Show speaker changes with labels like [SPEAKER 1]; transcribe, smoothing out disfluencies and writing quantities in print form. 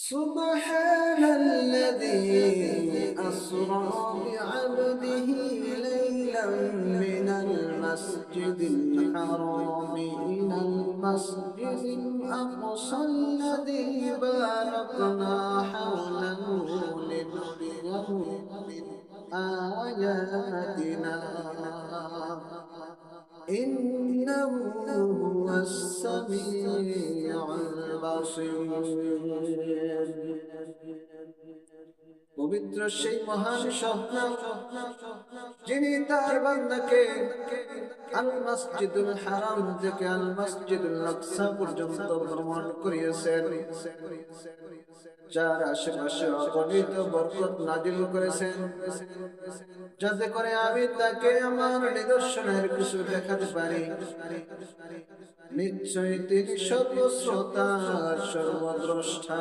[SPEAKER 1] سبحان الذي أسرى بعبده ليلا من المسجد الحرام إلى المسجد الأقصى الذي باركنا حوله لنريه من آياتنا إنه هو السميع البصير পবিত্র সেই মহান স্বপ্ন যিনি তার বান্দাকে আল মসজিদুল হারাম থেকে আল মসজিদুল আকসা পর্যন্ত ভ্রমণ করিয়েছেন, যার আশেপাশে অগণিত বরকত নাজিল করেছেন, যাতে করে আমি তাকে আমার নিদর্শনের কিছু দেখাতে পারি। নিশ্চয়ই তিনি সর্বশ্রোতা সর্বদ্রষ্টা।